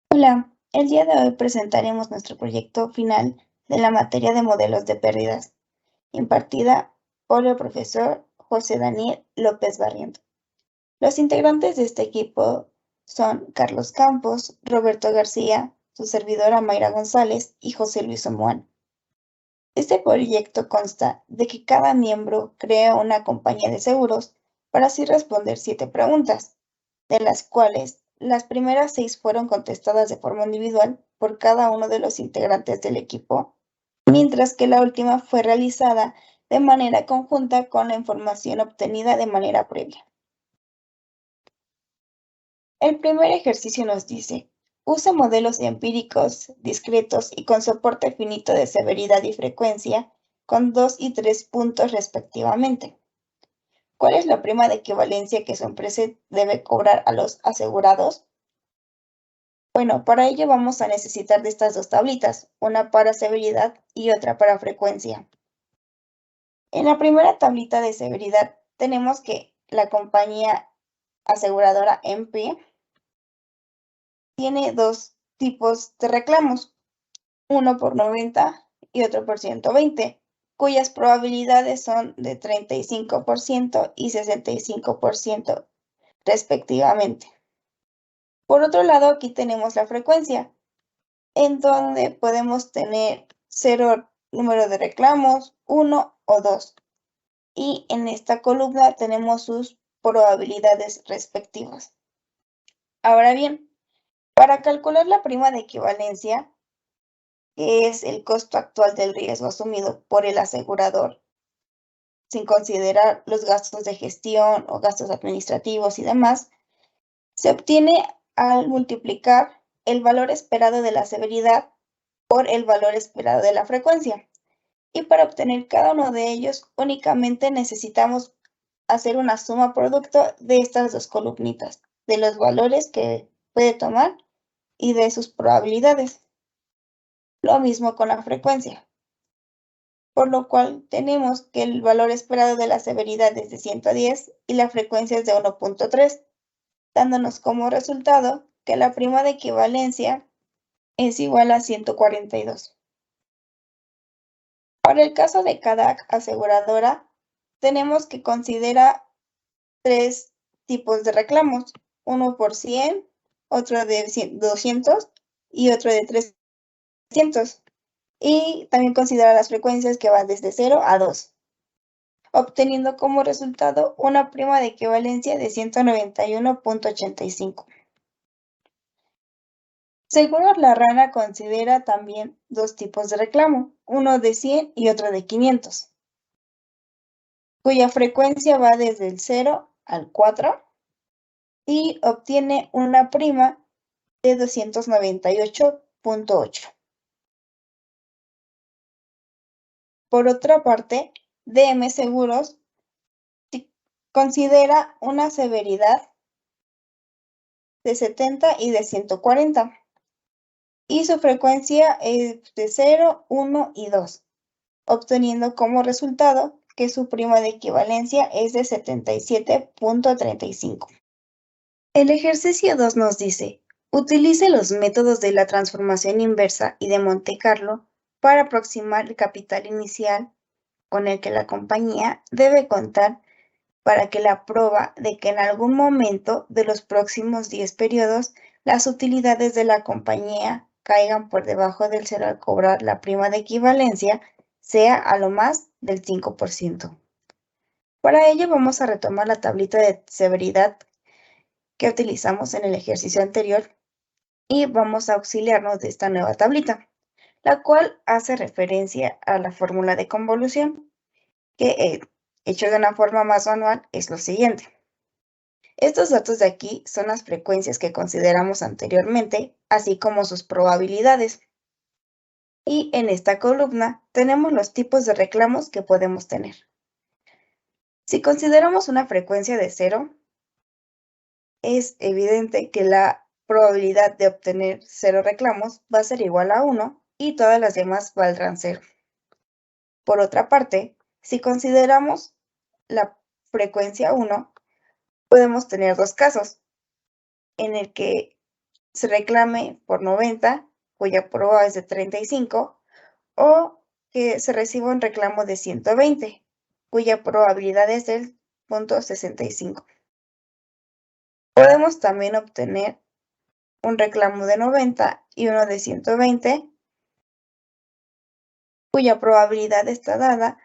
Hola, el día de hoy presentaremos nuestro proyecto final de la materia de modelos de pérdidas, impartida por el profesor José Daniel López Barriento. Los integrantes de este equipo son Carlos Campos, Roberto García, su servidora Mayra González y José Luis Omoan. Este proyecto consta de que cada miembro crea una compañía de seguros para así responder 7 preguntas, de las cuales las primeras 6 fueron contestadas de forma individual por cada uno de los integrantes del equipo, mientras que la última fue realizada de manera conjunta con la información obtenida de manera previa. El primer ejercicio nos dice: usa modelos empíricos, discretos y con soporte finito de severidad y frecuencia con 2 y 3 puntos respectivamente. ¿Cuál es la prima de equivalencia que su empresa debe cobrar a los asegurados? Bueno, para ello vamos a necesitar de estas dos tablitas, una para severidad y otra para frecuencia. En la primera tablita de severidad tenemos que la compañía aseguradora MP tiene dos tipos de reclamos, uno por 90 y otro por 120, cuyas probabilidades son de 35% y 65% respectivamente. Por otro lado, aquí tenemos la frecuencia, en donde podemos tener 0 número de reclamos, 1 o 2. Y en esta columna tenemos sus probabilidades respectivas. Ahora bien, para calcular la prima de equivalencia, que es el costo actual del riesgo asumido por el asegurador, sin considerar los gastos de gestión o gastos administrativos y demás, se obtiene al multiplicar el valor esperado de la severidad por el valor esperado de la frecuencia. Y para obtener cada uno de ellos, únicamente necesitamos hacer una suma producto de estas dos columnitas, de los valores que puede tomar y de sus probabilidades. Lo mismo con la frecuencia, por lo cual tenemos que el valor esperado de la severidad es de 110 y la frecuencia es de 1.3, dándonos como resultado que la prima de equivalencia es igual a 142. Para el caso de cada aseguradora, tenemos que considerar 3 tipos de reclamos, uno por 100, otro de 200 y otro de 300. Y también considerar las frecuencias que van desde 0 a 2, obteniendo como resultado una prima de equivalencia de 191.85. Seguros La Rana considera también 2 tipos de reclamo, uno de 100 y otro de 500, cuya frecuencia va desde el 0 al 4 y obtiene una prima de 298.8. Por otra parte, DM Seguros considera una severidad de 70 y de 140, y su frecuencia es de 0, 1 y 2, obteniendo como resultado que su prima de equivalencia es de 77.35. El ejercicio 2 nos dice: utilice los métodos de la transformación inversa y de Monte Carlo para aproximar el capital inicial con el que la compañía debe contar para que la prueba de que en algún momento de los próximos 10 periodos las utilidades de la compañía caigan por debajo del 0 al cobrar la prima de equivalencia sea a lo más del 5%. Para ello vamos a retomar la tablita de severidad que utilizamos en el ejercicio anterior y vamos a auxiliarnos de esta nueva tablita, la cual hace referencia a la fórmula de convolución, que hecho de una forma más manual es lo siguiente. Estos datos de aquí son las frecuencias que consideramos anteriormente, así como sus probabilidades. Y en esta columna tenemos los tipos de reclamos que podemos tener. Si consideramos una frecuencia de 0, es evidente que la probabilidad de obtener 0 reclamos va a ser igual a 1 y todas las demás valdrán 0. Por otra parte, si consideramos la frecuencia 1, podemos tener dos casos, en el que se reclame por 90, cuya proba es de 35, o que se reciba un reclamo de 120, cuya probabilidad es del 0.65. Podemos también obtener un reclamo de 90 y uno de 120, cuya probabilidad está dada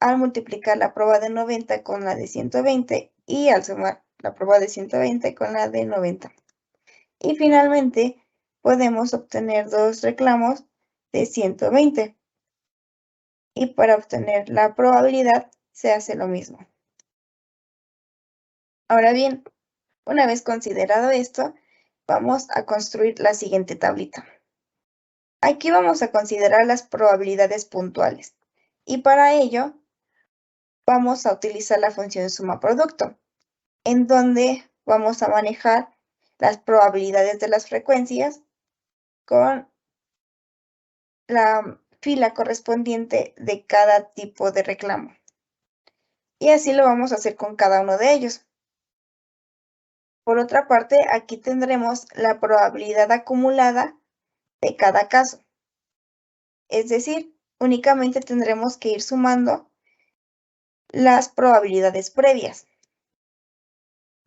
al multiplicar la prueba de 90 con la de 120 y al sumar la prueba de 120 con la de 90. Y finalmente, podemos obtener dos reclamos de 120. Y para obtener la probabilidad se hace lo mismo. Ahora bien, una vez considerado esto, vamos a construir la siguiente tablita. Aquí vamos a considerar las probabilidades puntuales. Y para ello, vamos a utilizar la función suma producto, en donde vamos a manejar las probabilidades de las frecuencias con la fila correspondiente de cada tipo de reclamo. Y así lo vamos a hacer con cada uno de ellos. Por otra parte, aquí tendremos la probabilidad acumulada de cada caso. Es decir, únicamente tendremos que ir sumando las probabilidades previas.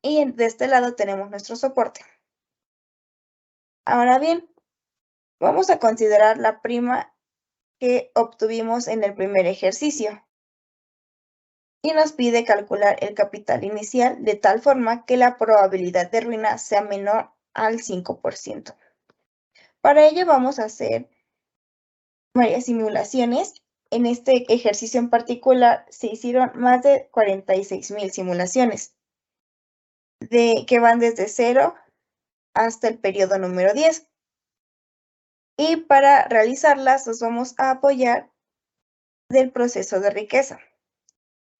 Y de este lado tenemos nuestro soporte. Ahora bien, vamos a considerar la prima que obtuvimos en el primer ejercicio. Y nos pide calcular el capital inicial de tal forma que la probabilidad de ruina sea menor al 5%. Para ello vamos a hacer varias simulaciones. En este ejercicio en particular se hicieron más de 46,000 simulaciones, que van desde 0 hasta el periodo número 10. Y para realizarlas nos vamos a apoyar del proceso de riqueza,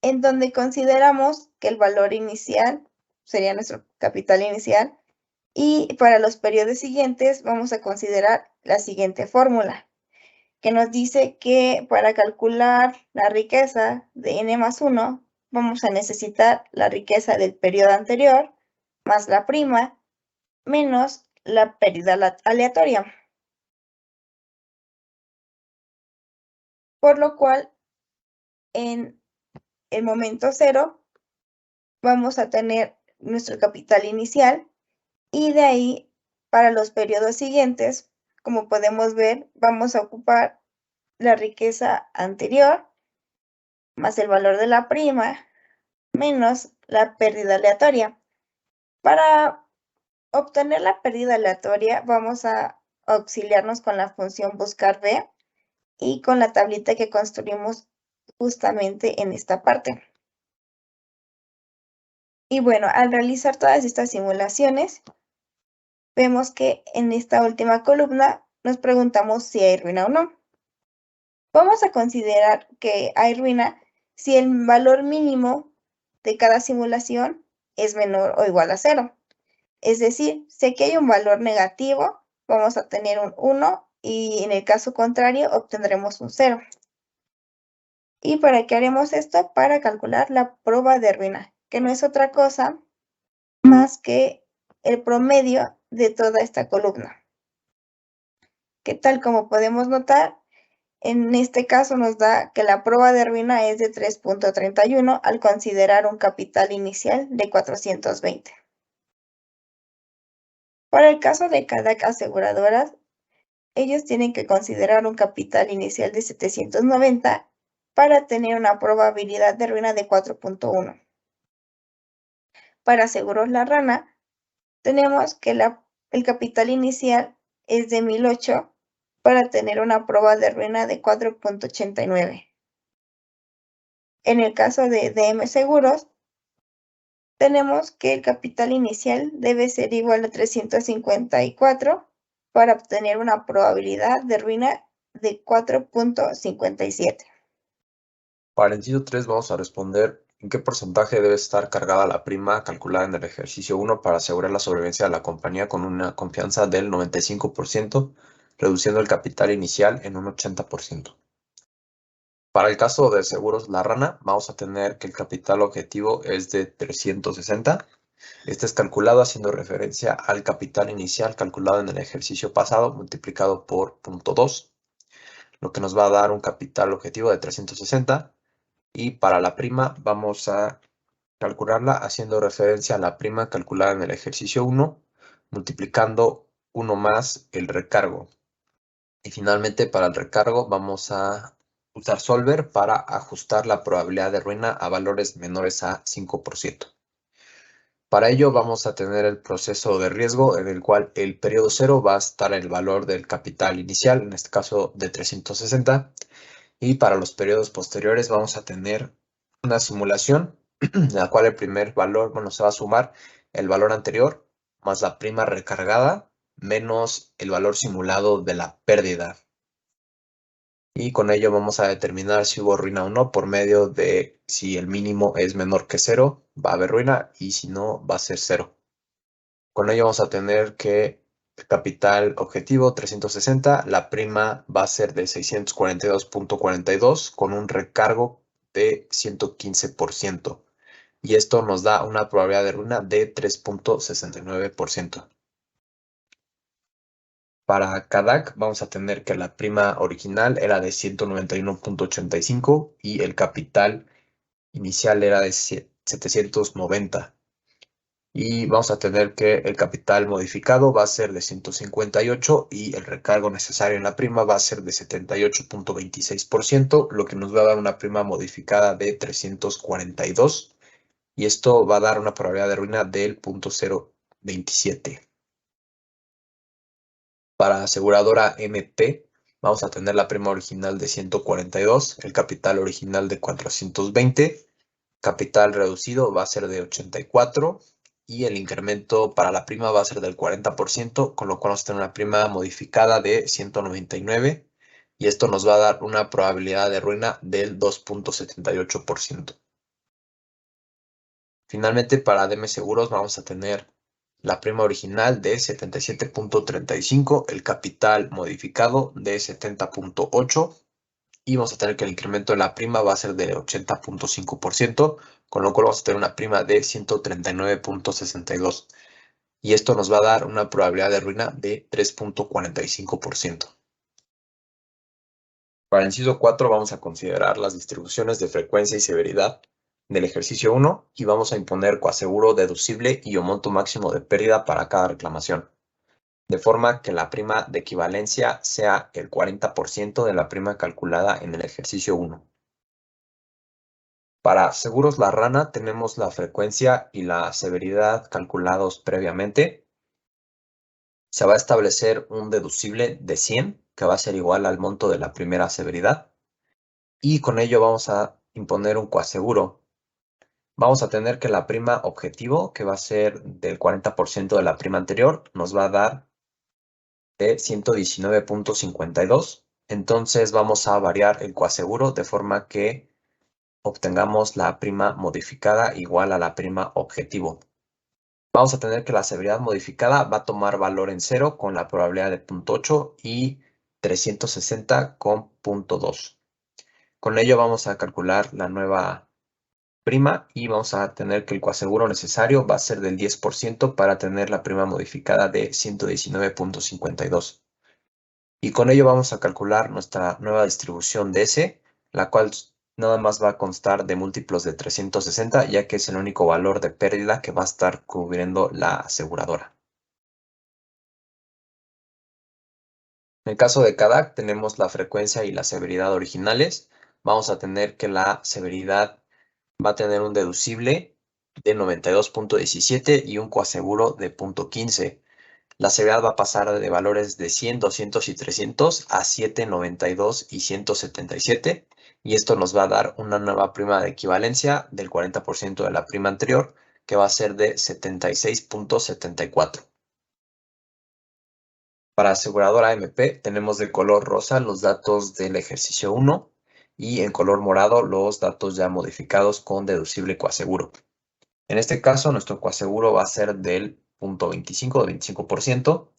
en donde consideramos que el valor inicial sería nuestro capital inicial, y para los periodos siguientes vamos a considerar la siguiente fórmula, que nos dice que para calcular la riqueza de n más 1, vamos a necesitar la riqueza del periodo anterior, más la prima, menos la pérdida aleatoria. Por lo cual, en el momento 0, vamos a tener nuestro capital inicial, y de ahí, para los periodos siguientes, como podemos ver, vamos a ocupar la riqueza anterior, más el valor de la prima, menos la pérdida aleatoria. Para obtener la pérdida aleatoria, vamos a auxiliarnos con la función buscar b y con la tablita que construimos justamente en esta parte. Y bueno, al realizar todas estas simulaciones, vemos que en esta última columna nos preguntamos si hay ruina o no. Vamos a considerar que hay ruina si el valor mínimo de cada simulación es menor o igual a 0. Es decir, si aquí hay un valor negativo, vamos a tener un 1 y en el caso contrario obtendremos un 0. ¿Y para qué haremos esto? Para calcular la prueba de ruina, que no es otra cosa más que el promedio de toda esta columna. Que tal como podemos notar, en este caso nos da que la prueba de ruina es de 3.31 al considerar un capital inicial de 420. Para el caso de cada aseguradora, ellos tienen que considerar un capital inicial de 790 para tener una probabilidad de ruina de 4.1. Para Seguros La Rana, tenemos que el capital inicial es de 1008 para tener una prueba de ruina de 4.89. En el caso de DM Seguros, tenemos que el capital inicial debe ser igual a 354 para obtener una probabilidad de ruina de 4.57. Para el inciso 3 vamos a responder en qué porcentaje debe estar cargada la prima calculada en el ejercicio 1 para asegurar la sobrevivencia de la compañía con una confianza del 95%, reduciendo el capital inicial en un 80%. Para el caso de Seguros La Rana, vamos a tener que el capital objetivo es de 360 Este es calculado haciendo referencia al capital inicial calculado en el ejercicio pasado multiplicado por 0.2, lo que nos va a dar un capital objetivo de 360. Y para la prima vamos a calcularla haciendo referencia a la prima calculada en el ejercicio 1, multiplicando 1 más el recargo. Y finalmente para el recargo vamos a usar Solver para ajustar la probabilidad de ruina a valores menores a 5%. Para ello vamos a tener el proceso de riesgo en el cual el periodo 0 va a estar el valor del capital inicial, en este caso de 360, y para los periodos posteriores vamos a tener una simulación en la cual el primer valor, se va a sumar el valor anterior más la prima recargada menos el valor simulado de la pérdida. Y con ello vamos a determinar si hubo ruina o no por medio de si el mínimo es menor que 0, va a haber ruina, y si no, va a ser 0. Con ello vamos a tener que el capital objetivo 360, la prima va a ser de 642.42 con un recargo de 115%. Y esto nos da una probabilidad de ruina de 3.69%. Para CADAC vamos a tener que la prima original era de 191.85 y el capital inicial era de 790. Y vamos a tener que el capital modificado va a ser de 158 y el recargo necesario en la prima va a ser de 78.26%, lo que nos va a dar una prima modificada de 342. Y esto va a dar una probabilidad de ruina del 0.027. Para aseguradora MP, vamos a tener la prima original de 142, el capital original de 420, capital reducido va a ser de 84 y el incremento para la prima va a ser del 40%, con lo cual vamos a tener una prima modificada de 199 y esto nos va a dar una probabilidad de ruina del 2.78%. Finalmente, para DM Seguros vamos a tener la prima original de 77.35, el capital modificado de 70.8 y vamos a tener que el incremento de la prima va a ser de 80.5%, con lo cual vamos a tener una prima de 139.62 y esto nos va a dar una probabilidad de ruina de 3.45%. Para el inciso 4 vamos a considerar las distribuciones de frecuencia y severidad del ejercicio 1 y vamos a imponer coaseguro deducible y o monto máximo de pérdida para cada reclamación, de forma que la prima de equivalencia sea el 40% de la prima calculada en el ejercicio 1. Para seguros La Rana tenemos la frecuencia y la severidad calculados previamente. Se va a establecer un deducible de 100, que va a ser igual al monto de la primera severidad. Y con ello vamos a imponer un coaseguro. Vamos a tener que la prima objetivo, que va a ser del 40% de la prima anterior, nos va a dar de 119.52. Entonces vamos a variar el coaseguro de forma que obtengamos la prima modificada igual a la prima objetivo. Vamos a tener que la severidad modificada va a tomar valor en 0 con la probabilidad de 0.8 y 360 con 0.2. Con ello vamos a calcular la nueva prima y vamos a tener que el coaseguro necesario va a ser del 10% para tener la prima modificada de 119.52. Y con ello vamos a calcular nuestra nueva distribución de S, la cual nada más va a constar de múltiplos de 360, ya que es el único valor de pérdida que va a estar cubriendo la aseguradora. En el caso de CADAC tenemos la frecuencia y la severidad originales. Vamos a tener que la severidad va a tener un deducible de 92.17 y un coaseguro de 0.15. La severidad va a pasar de valores de 100, 200 y 300 a 7, 92 y 177. Y esto nos va a dar una nueva prima de equivalencia del 40% de la prima anterior, que va a ser de 76.74. Para aseguradora MP tenemos de color rosa los datos del ejercicio 1 y en color morado los datos ya modificados con deducible coaseguro. En este caso nuestro coaseguro va a ser del 0.25 del 25%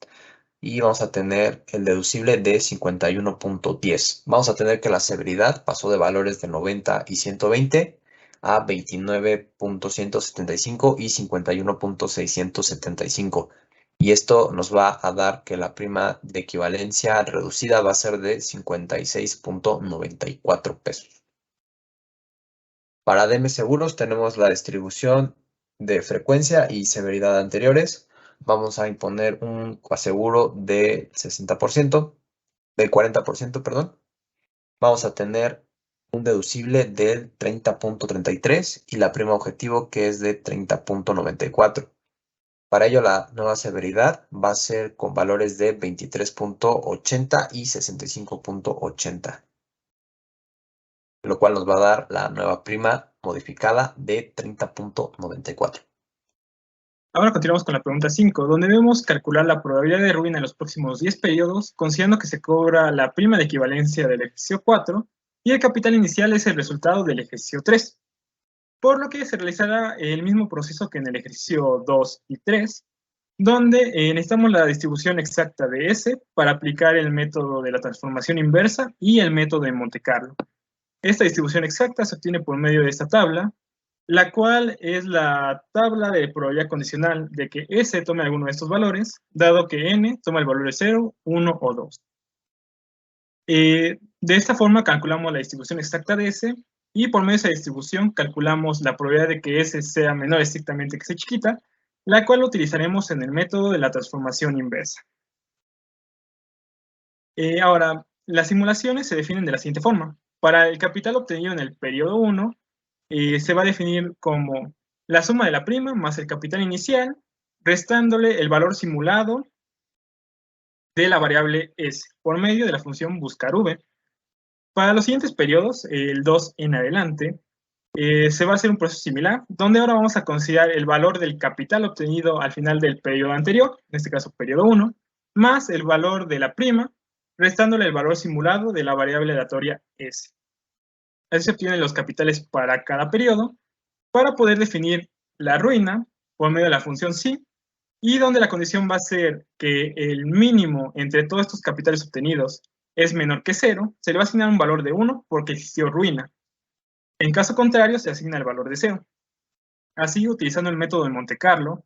y vamos a tener el deducible de 51.10. Vamos a tener que la severidad pasó de valores de 90 y 120 a 29.175 y 51.675. Y esto nos va a dar que la prima de equivalencia reducida va a ser de 56.94 pesos. Para DM Seguros tenemos la distribución de frecuencia y severidad anteriores. Vamos a imponer un aseguro de 60%, del 40%, perdón. Vamos a tener un deducible del 30.33 y la prima objetivo que es de 30.94. Para ello, la nueva severidad va a ser con valores de 23.80 y 65.80, lo cual nos va a dar la nueva prima modificada de 30.94. Ahora continuamos con la pregunta 5, donde debemos calcular la probabilidad de ruina en los próximos 10 periodos, considerando que se cobra la prima de equivalencia del ejercicio 4 y el capital inicial es el resultado del ejercicio 3. Por lo que se realizará el mismo proceso que en el ejercicio 2 y 3, donde necesitamos la distribución exacta de S para aplicar el método de la transformación inversa y el método de Monte Carlo. Esta distribución exacta se obtiene por medio de esta tabla, la cual es la tabla de probabilidad condicional de que S tome alguno de estos valores, dado que N toma el valor de 0, 1 o 2. De esta forma calculamos la distribución exacta de S y por medio de esa distribución calculamos la probabilidad de que S sea menor estrictamente que C chiquita, la cual utilizaremos en el método de la transformación inversa. Ahora, las simulaciones se definen de la siguiente forma. Para el capital obtenido en el periodo 1, se va a definir como la suma de la prima más el capital inicial, restándole el valor simulado de la variable S por medio de la función buscar v. Para los siguientes periodos, el 2 en adelante, se va a hacer un proceso similar, donde ahora vamos a considerar el valor del capital obtenido al final del periodo anterior, en este caso periodo 1, más el valor de la prima, restándole el valor simulado de la variable aleatoria S. Así se obtienen los capitales para cada periodo, para poder definir la ruina por medio de la función sí, y donde la condición va a ser que el mínimo entre todos estos capitales obtenidos es menor que 0, se le va a asignar un valor de 1 porque existió ruina. En caso contrario, se asigna el valor de 0. Así, utilizando el método de Monte Carlo,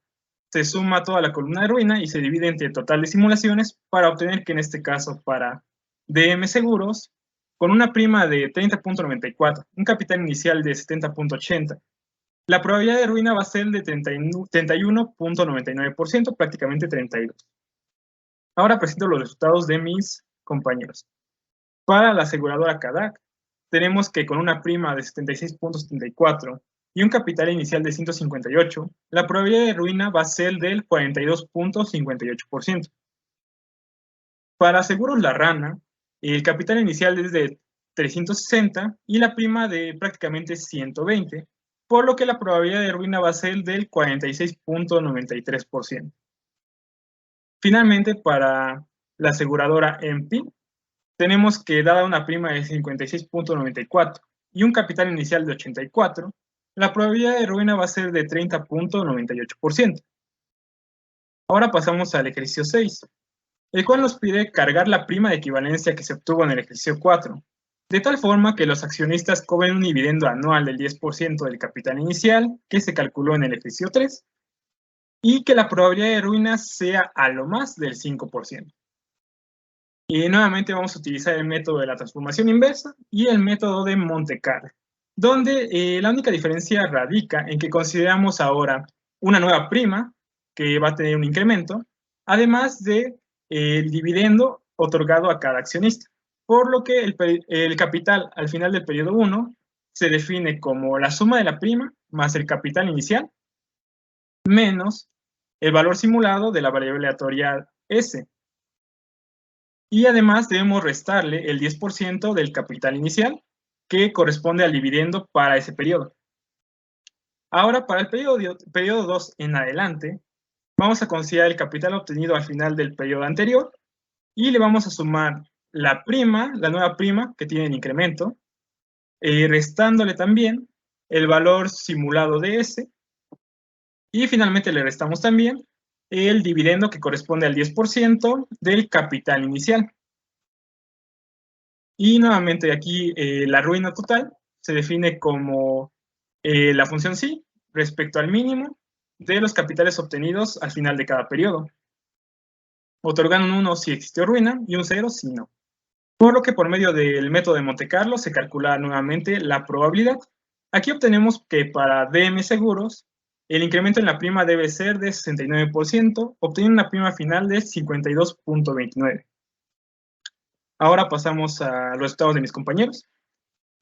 se suma toda la columna de ruina y se divide entre el total de simulaciones para obtener que en este caso para DM Seguros, con una prima de 30.94, un capital inicial de 70.80, la probabilidad de ruina va a ser de 31.99%, prácticamente 32%. Ahora presento los resultados de mis compañeros. Para la aseguradora CADAC, tenemos que con una prima de 76.74 y un capital inicial de 158, la probabilidad de ruina va a ser del 42.58%. Para Seguros La Rana, el capital inicial es de 360 y la prima de prácticamente 120, por lo que la probabilidad de ruina va a ser del 46.93%. Finalmente, para la aseguradora MP, tenemos que, dada una prima de 56.94 y un capital inicial de 84, la probabilidad de ruina va a ser de 30.98%. Ahora pasamos al ejercicio 6, el cual nos pide cargar la prima de equivalencia que se obtuvo en el ejercicio 4, de tal forma que los accionistas cobren un dividendo anual del 10% del capital inicial que se calculó en el ejercicio 3 y que la probabilidad de ruina sea a lo más del 5%. Y nuevamente vamos a utilizar el método de la transformación inversa y el método de Monte Carlo, donde la única diferencia radica en que consideramos ahora una nueva prima que va a tener un incremento, además de el dividendo otorgado a cada accionista, por lo que el capital al final del periodo 1 se define como la suma de la prima más el capital inicial menos el valor simulado de la variable aleatoria S. Y además debemos restarle el 10% del capital inicial que corresponde al dividendo para ese periodo. Ahora, para el periodo 2 en adelante, vamos a considerar el capital obtenido al final del periodo anterior y le vamos a sumar la prima, la nueva prima que tiene el incremento, restándole también el valor simulado de S, y finalmente le restamos también el dividendo que corresponde al 10% del capital inicial. Y nuevamente aquí la ruina total se define como la función sí respecto al mínimo de los capitales obtenidos al final de cada periodo, otorgando un 1 si existió ruina y un 0 si no. Por lo que por medio del método de Monte Carlo se calcula nuevamente la probabilidad. Aquí obtenemos que para DM Seguros, el incremento en la prima debe ser de 69%, obteniendo una prima final de 52.29. Ahora pasamos a los resultados de mis compañeros,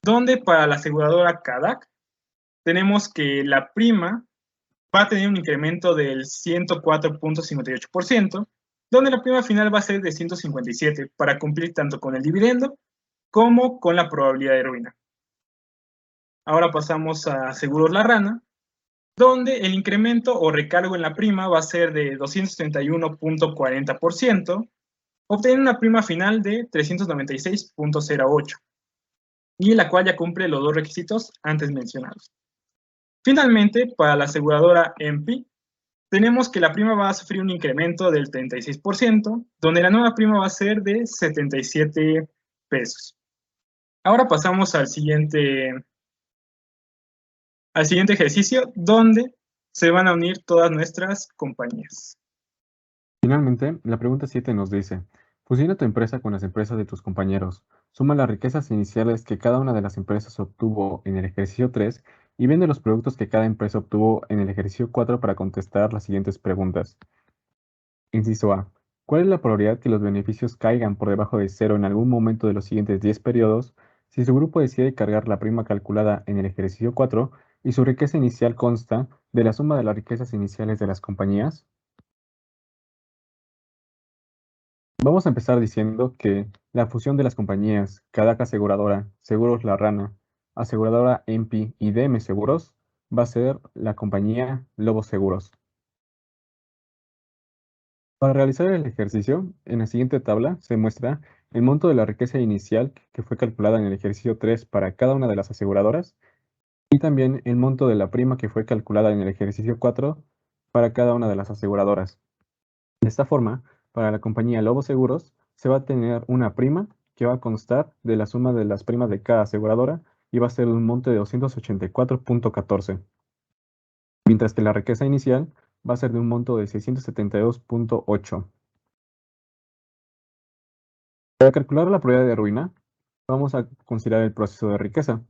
donde para la aseguradora CADAC tenemos que la prima va a tener un incremento del 104.58%, donde la prima final va a ser de 157 para cumplir tanto con el dividendo como con la probabilidad de ruina. Ahora pasamos a Seguros La Rana, donde el incremento o recargo en la prima va a ser de 231.40%, obteniendo una prima final de 396.08, y la cual ya cumple los dos requisitos antes mencionados. Finalmente, para la aseguradora EMPI, tenemos que la prima va a sufrir un incremento del 36%, donde la nueva prima va a ser de 77 pesos. Ahora pasamos al siguiente ejercicio, donde se van a unir todas nuestras compañías. Finalmente, la pregunta 7 nos dice, fusiona tu empresa con las empresas de tus compañeros, suma las riquezas iniciales que cada una de las empresas obtuvo en el ejercicio 3 y vende los productos que cada empresa obtuvo en el ejercicio 4 para contestar las siguientes preguntas. Inciso A. ¿Cuál es la probabilidad que los beneficios caigan por debajo de 0 en algún momento de los siguientes 10 periodos si su grupo decide cargar la prima calculada en el ejercicio 4 y su riqueza inicial consta de la suma de las riquezas iniciales de las compañías? Vamos a empezar diciendo que la fusión de las compañías CADAC Aseguradora, Seguros La Rana, Aseguradora EMPI y DM Seguros va a ser la compañía Lobo Seguros. Para realizar el ejercicio, en la siguiente tabla se muestra el monto de la riqueza inicial que fue calculada en el ejercicio 3 para cada una de las aseguradoras y también el monto de la prima que fue calculada en el ejercicio 4 para cada una de las aseguradoras. De esta forma, para la compañía Lobo Seguros se va a tener una prima que va a constar de la suma de las primas de cada aseguradora y va a ser un monto de 284.14, mientras que la riqueza inicial va a ser de un monto de 672.8. Para calcular la probabilidad de ruina, vamos a considerar el proceso de riqueza,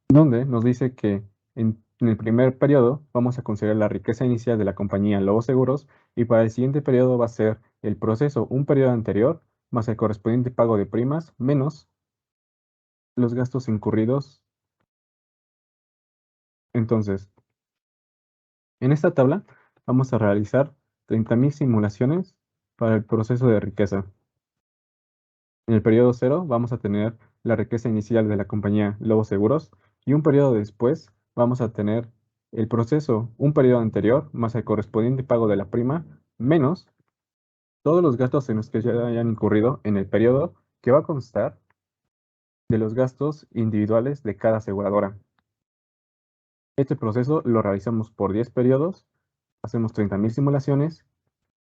donde nos dice que en el primer periodo vamos a considerar la riqueza inicial de la compañía Lobo Seguros y para el siguiente periodo va a ser el proceso un periodo anterior más el correspondiente pago de primas menos los gastos incurridos. Entonces, en esta tabla vamos a realizar 30.000 simulaciones para el proceso de riqueza. En el periodo 0 vamos a tener la riqueza inicial de la compañía Lobo Seguros y un periodo después vamos a tener el proceso un periodo anterior más el correspondiente pago de la prima menos todos los gastos en los que ya hayan incurrido en el periodo que va a constar de los gastos individuales de cada aseguradora. Este proceso lo realizamos por 10 periodos, hacemos 30.000 simulaciones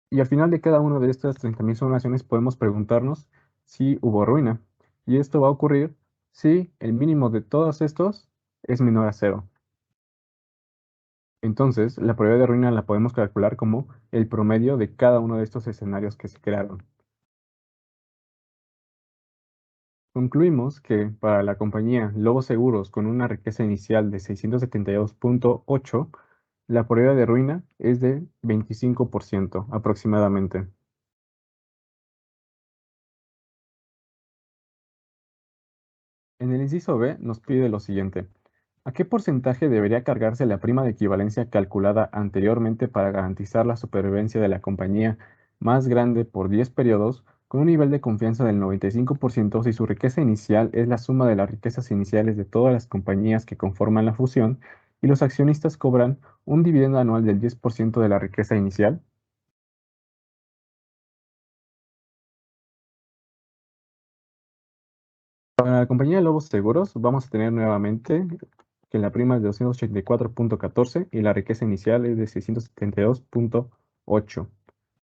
y al final de cada una de estas 30.000 simulaciones podemos preguntarnos si hubo ruina. Y esto va a ocurrir si el mínimo de todos estos es menor a 0. Entonces, la probabilidad de ruina la podemos calcular como el promedio de cada uno de estos escenarios que se crearon. Concluimos que para la compañía Lobo Seguros con una riqueza inicial de 672.8, la probabilidad de ruina es de 25% aproximadamente. En el inciso B nos pide lo siguiente. ¿A qué porcentaje debería cargarse la prima de equivalencia calculada anteriormente para garantizar la supervivencia de la compañía más grande por 10 periodos con un nivel de confianza del 95% si su riqueza inicial es la suma de las riquezas iniciales de todas las compañías que conforman la fusión y los accionistas cobran un dividendo anual del 10% de la riqueza inicial? Para la compañía Lobos Seguros vamos a tener nuevamente que la prima es de 284.14 y la riqueza inicial es de 672.8.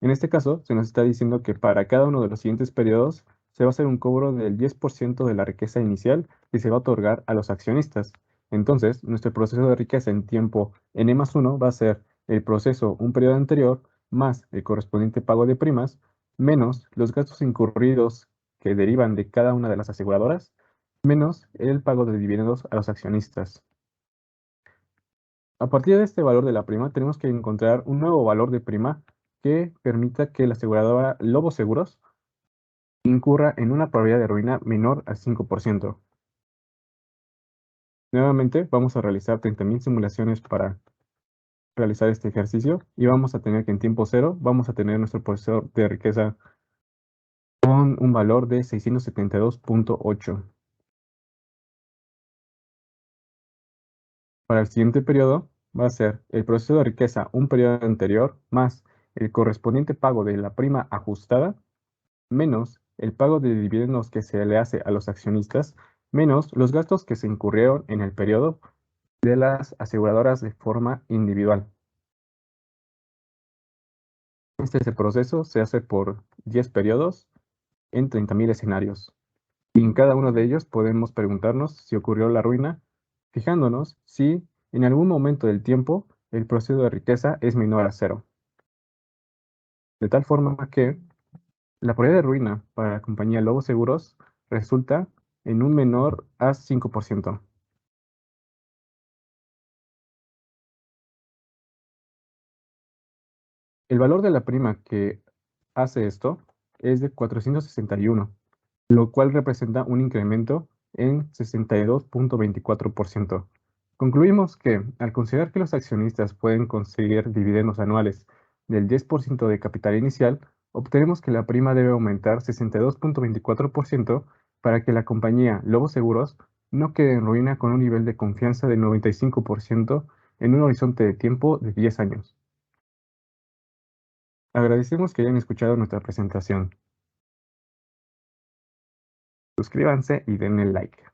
En este caso, se nos está diciendo que para cada uno de los siguientes periodos se va a hacer un cobro del 10% de la riqueza inicial que se va a otorgar a los accionistas. Entonces, nuestro proceso de riqueza en tiempo n+1 va a ser el proceso un periodo anterior más el correspondiente pago de primas, menos los gastos incurridos que derivan de cada una de las aseguradoras, menos el pago de dividendos a los accionistas. A partir de este valor de la prima, tenemos que encontrar un nuevo valor de prima que permita que la aseguradora Lobo Seguros incurra en una probabilidad de ruina menor al 5%. Nuevamente, vamos a realizar 30.000 simulaciones para realizar este ejercicio y vamos a tener que en tiempo cero vamos a tener nuestro proceso de riqueza con un valor de 672.8. Para el siguiente periodo va a ser el proceso de riqueza un periodo anterior más el correspondiente pago de la prima ajustada menos el pago de dividendos que se le hace a los accionistas menos los gastos que se incurrieron en el periodo de las aseguradoras de forma individual. Este proceso se hace por 10 periodos en 30.000 escenarios. Y en cada uno de ellos podemos preguntarnos si ocurrió la ruina, fijándonos si en algún momento del tiempo el proceso de riqueza es menor a 0. De tal forma que la probabilidad de ruina para la compañía Lobo Seguros resulta en un menor a 5%. El valor de la prima que hace esto es de 461, lo cual representa un incremento en 62.24%. Concluimos que, al considerar que los accionistas pueden conseguir dividendos anuales del 10% de capital inicial, obtenemos que la prima debe aumentar 62.24% para que la compañía Lobo Seguros no quede en ruina con un nivel de confianza del 95% en un horizonte de tiempo de 10 años. Agradecemos que hayan escuchado nuestra presentación. Suscríbanse y denle like.